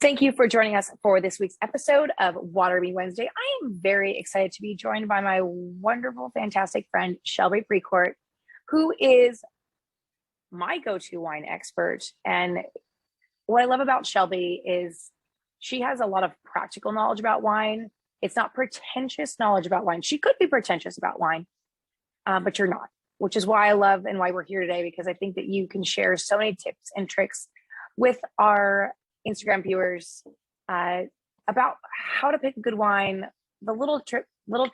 Thank you for joining us for this week's episode of Water Me Wednesday. I am very excited to be joined by my wonderful, fantastic friend, Shelby Precourt, who is my go-to wine expert. And what I love about Shelby is she has a lot of practical knowledge about wine. It's not pretentious knowledge about wine. She could be pretentious about wine, but you're not, which is why I love and why we're here today, because I think that you can share so many tips and tricks with our Instagram viewers about how to pick a good wine, the little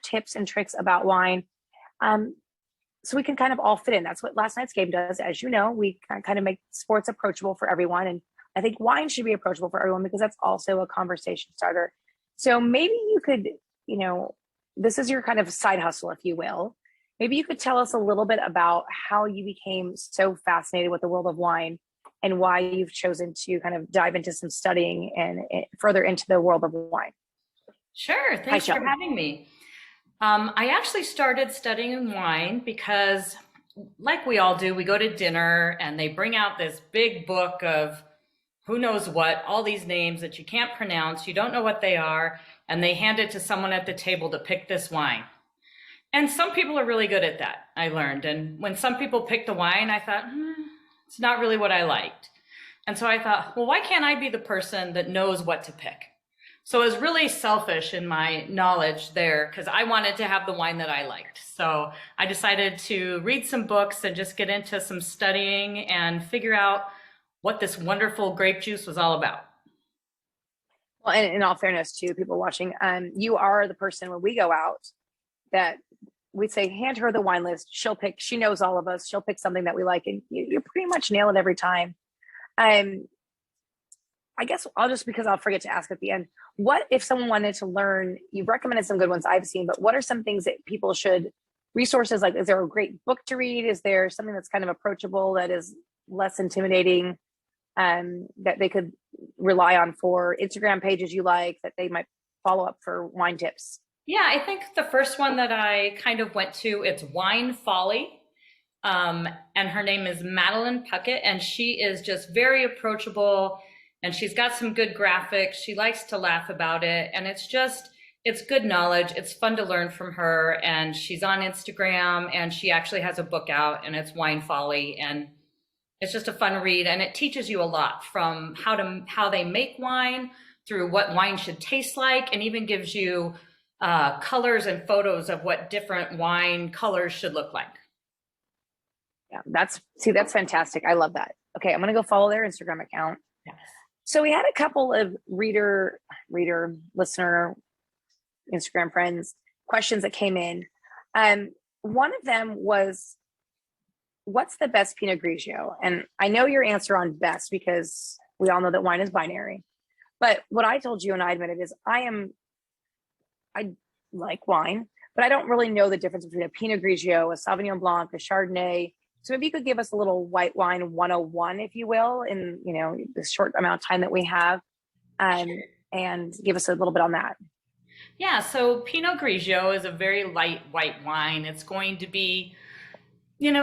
tips and tricks about wine, so we can kind of all fit in. That's what last night's game does. As you know, we kind of make sports approachable for everyone, and I think wine should be approachable for everyone because that's also a conversation starter. So maybe you could, this is your kind of side hustle, if you will. Maybe you could tell us a little bit about how you became so fascinated with the world of wine and why you've chosen to kind of dive into some studying and further into the world of wine. Sure. Thanks for having me. I actually started studying wine because, like we all do, we go to dinner and they bring out this big book of who knows what, all these names that you can't pronounce, you don't know what they are, and they hand it to someone at the table to pick this wine. And some people are really good at that, I learned. And when some people picked the wine, I thought, it's not really what I liked. And so I thought, well, why can't I be the person that knows what to pick? So I was really selfish in my knowledge there because I wanted to have the wine that I liked. So I decided to read some books and just get into some studying and figure out what this wonderful grape juice was all about. Well, and in all fairness to people watching, you are the person when we go out that we'd say, hand her the wine list. She knows all of us. She'll pick something that we like, and you pretty much nail it every time. I guess because I'll forget to ask at the end, what if someone wanted to learn, you've recommended some good ones I've seen, but what are some things that people should, resources, like, is there a great book to read? Is there something that's kind of approachable that is less intimidating, that they could rely on for Instagram pages you like, that they might follow up for wine tips? Yeah, I think the first one that I kind of went to, it's Wine Folly. And her name is Madeline Puckett, and she is just very approachable, and she's got some good graphics. She likes to laugh about it, and it's good knowledge. It's fun to learn from her, and she's on Instagram, and she actually has a book out, and it's Wine Folly, and it's just a fun read, and it teaches you a lot from how they make wine through what wine should taste like, and even gives you colors and photos of what different wine colors should look like. Yeah, that's fantastic. I love that. Okay, I'm gonna go follow their Instagram account. Yes. So we had a couple of reader, listener, Instagram friends questions that came in. One of them was, what's the best Pinot Grigio? And I know your answer on best because we all know that wine is binary. But what I told you and I admitted is I like wine, but I don't really know the difference between a Pinot Grigio, a Sauvignon Blanc, a Chardonnay. So maybe you could give us a little white wine 101, if you will, in the short amount of time that we have, and give us a little bit on that. Yeah, so Pinot Grigio is a very light white wine. It's going to be,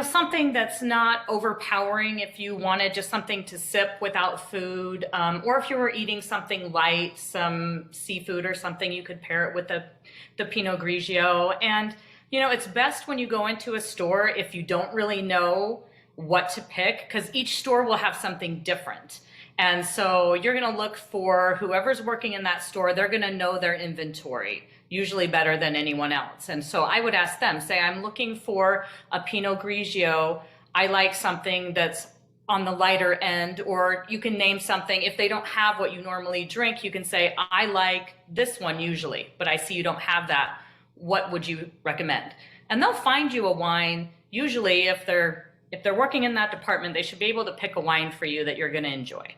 something that's not overpowering if you wanted just something to sip without food, or if you were eating something light, some seafood or something, you could pair it with the Pinot Grigio. And it's best when you go into a store if you don't really know what to pick, because each store will have something different. And so you're going to look for whoever's working in that store. They're going to know their inventory usually better than anyone else. And so I would ask them, say, I'm looking for a Pinot Grigio. I like something that's on the lighter end, or you can name something. If they don't have what you normally drink, you can say, I like this one usually, but I see you don't have that. What would you recommend? And they'll find you a wine. Usually if they're working in that department, they should be able to pick a wine for you that you're going to enjoy.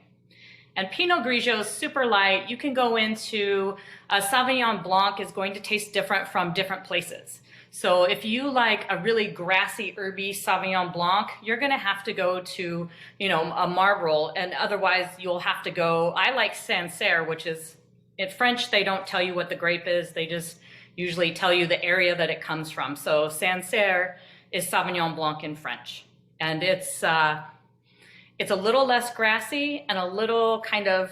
And Pinot Grigio is super light. You can go into a Sauvignon Blanc is going to taste different from different places. So if you like a really grassy, herby Sauvignon Blanc, you're going to have to go to, a Marlborough, and otherwise you'll have to go. I like Sancerre, which is, in French, they don't tell you what the grape is. They just usually tell you the area that it comes from. So Sancerre is Sauvignon Blanc in French. And it's a little less grassy and a little kind of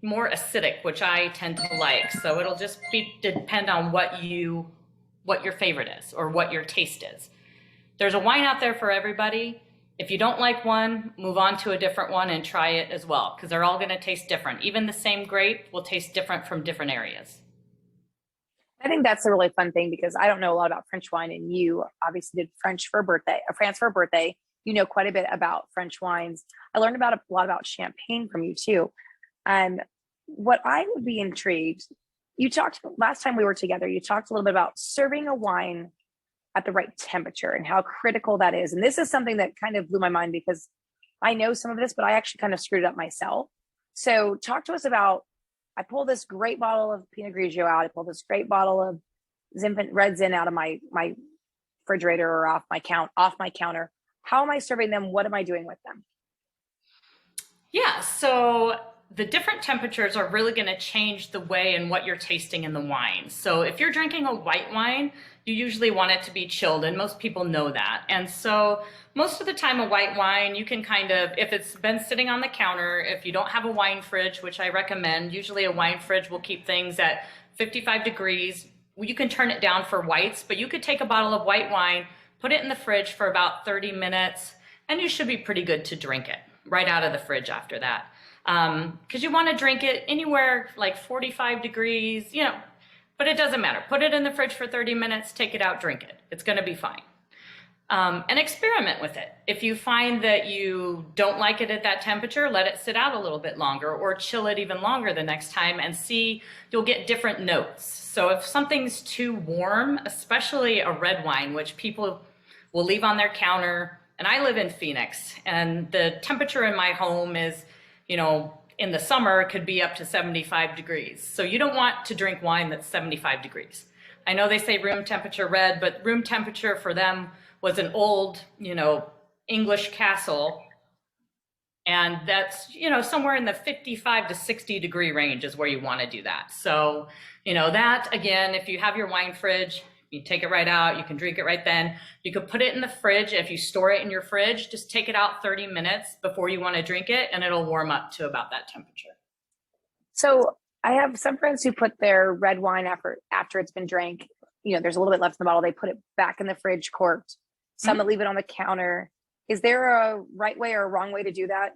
more acidic, which I tend to like. So it'll just depend on what your favorite is or what your taste is. There's a wine out there for everybody. If you don't like one, move on to a different one and try it as well, because they're all going to taste different. Even the same grape will taste different from different areas. I think that's a really fun thing because I don't know a lot about French wine, and you obviously did France for a birthday. You know quite a bit about French wines. I learned about a lot about champagne from you too. And what I would be intrigued, you talked last time we were together, you talked a little bit about serving a wine at the right temperature and how critical that is. And this is something that kind of blew my mind because I know some of this, but I actually kind of screwed it up myself. So talk to us about, I pulled this great bottle of Pinot Grigio out. I pulled this great bottle of Red Zin out of my refrigerator or off my counter. How am I serving them? What am I doing with them? Yeah, so the different temperatures are really going to change the way and what you're tasting in the wine. So if you're drinking a white wine, you usually want it to be chilled, and most people know that. And so most of the time a white wine, you can kind of, if it's been sitting on the counter, if you don't have a wine fridge, which I recommend, usually a wine fridge will keep things at 55 degrees. You can turn it down for whites, but you could take a bottle of white wine, put it in the fridge for about 30 minutes, and you should be pretty good to drink it right out of the fridge after that. Because you want to drink it anywhere like 45 degrees, but it doesn't matter. Put it in the fridge for 30 minutes, take it out, drink it. It's going to be fine. And experiment with it. If you find that you don't like it at that temperature, let it sit out a little bit longer or chill it even longer the next time and see, you'll get different notes. So if something's too warm, especially a red wine, which people will leave on their counter, and I live in Phoenix, and the temperature in my home is, in the summer, it could be up to 75 degrees. So you don't want to drink wine that's 75 degrees. I know they say room temperature red, but room temperature for them was an old, English castle. And that's, somewhere in the 55 to 60 degree range is where you want to do that. So, that again, if you have your wine fridge, you take it right out, you can drink it right then. You could put it in the fridge. If you store it in your fridge, just take it out 30 minutes before you want to drink it, and it'll warm up to about that temperature. So I have some friends who put their red wine after it's been drank, there's a little bit left in the bottle, they put it back in the fridge corked. Some that leave it on the counter. Is there a right way or a wrong way to do that?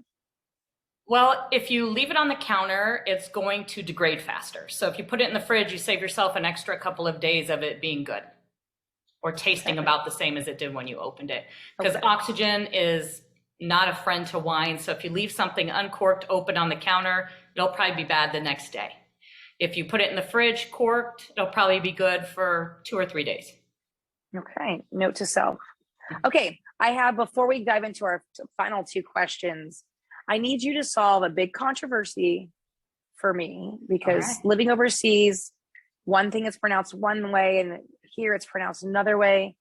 Well, if you leave it on the counter, it's going to degrade faster. So if you put it in the fridge, you save yourself an extra couple of days of it being good or tasting about the same as it did when you opened it. Because oxygen is not a friend to wine. So if you leave something uncorked open on the counter, it'll probably be bad the next day. If you put it in the fridge corked, it'll probably be good for 2 or 3 days. Okay, note to self. Okay, before we dive into our final 2 questions, I need you to solve a big controversy for me because living overseas, one thing is pronounced one way and here it's pronounced another way.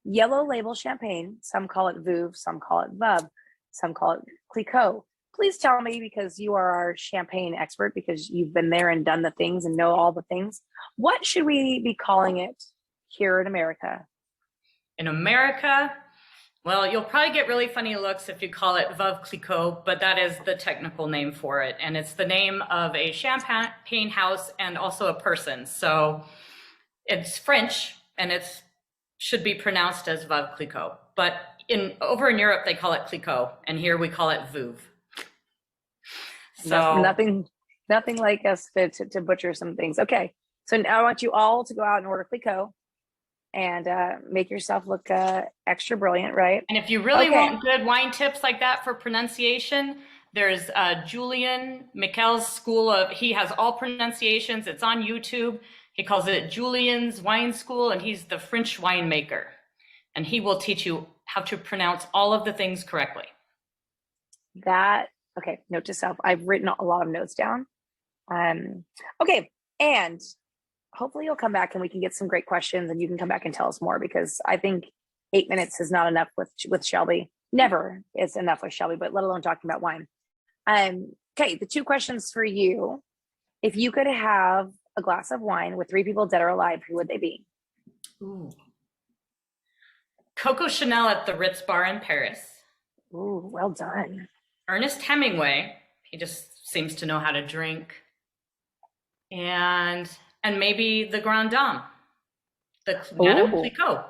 Yellow label champagne, some call it Veuve, some call it Veuve, some call it Clicquot. Please tell me, because you are our champagne expert, because you've been there and done the things and know all the things, what should we be calling it here in America? In America, well, you'll probably get really funny looks if you call it Veuve Clicquot, but that is the technical name for it. And it's the name of a champagne house and also a person. So it's French and it should be pronounced as Veuve Clicquot. But over in Europe, they call it Clicquot, and here we call it Veuve. So nothing like us to butcher some things. Okay, so now I want you all to go out and order Clicquot and make yourself look extra brilliant, right? And if you really want good wine tips like that for pronunciation, there's Julian Mikel's he has all pronunciations. It's on YouTube. He calls it Julian's Wine School, and he's the French winemaker. And he will teach you how to pronounce all of the things correctly. Okay, note to self. I've written a lot of notes down. Okay, and hopefully you'll come back and we can get some great questions and you can come back and tell us more, because I think 8 minutes is not enough with Shelby. Never is enough with Shelby, but let alone talking about wine. Okay, the 2 questions for you. If you could have a glass of wine with 3 people dead or alive, who would they be? Ooh. Coco Chanel at the Ritz Bar in Paris. Ooh, well done. Ernest Hemingway, he just seems to know how to drink. And maybe the Grand Dame, the Madame Oh, Clicquot.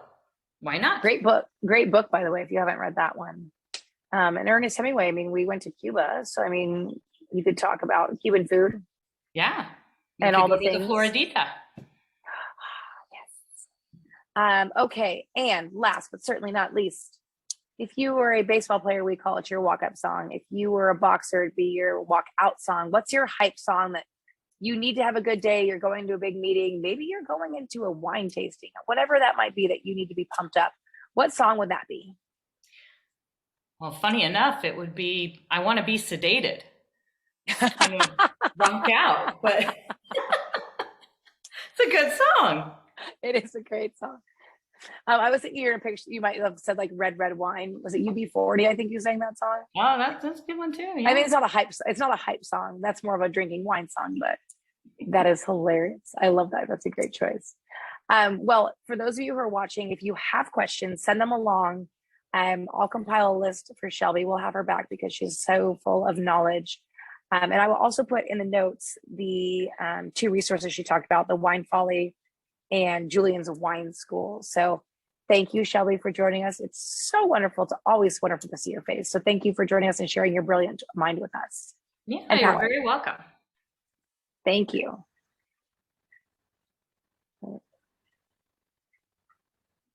Why not? great book, by the way, if you haven't read that one. And Ernest Hemingway, I mean, we went to Cuba, so I mean, you could talk about Cuban food Yeah. We and could all go the to the things. Floridita. Yes. Okay, and last but certainly not least, if you were a baseball player, we call it your walk-up song. If you were a boxer, it'd be your walk-out song. What's your hype song that you need to have a good day? You're going to a big meeting. Maybe you're going into a wine tasting, whatever that might be that you need to be pumped up. What song would that be? Well, funny enough, it would be I Want to Be Sedated. Kind of rock out, but it's a good song. It is a great song. I was thinking you're in a picture. You might have said like Red Red Wine. Was it UB40? I think you sang that song. Oh, that's a good one too. Yeah. I mean, it's not a hype. It's not a hype song. That's more of a drinking wine song. But that is hilarious. I love that. That's a great choice. Well, for those of you who are watching, if you have questions, send them along. I'll compile a list for Shelby. We'll have her back because she's so full of knowledge. And I will also put in the notes the two resources she talked about, the Wine Folly and Julian's Wine School. So thank you, Shelby, for joining us. It's so wonderful always wonderful to see your face. So thank you for joining us and sharing your brilliant mind with us. Yeah, And you're power. very welcome. Thank you.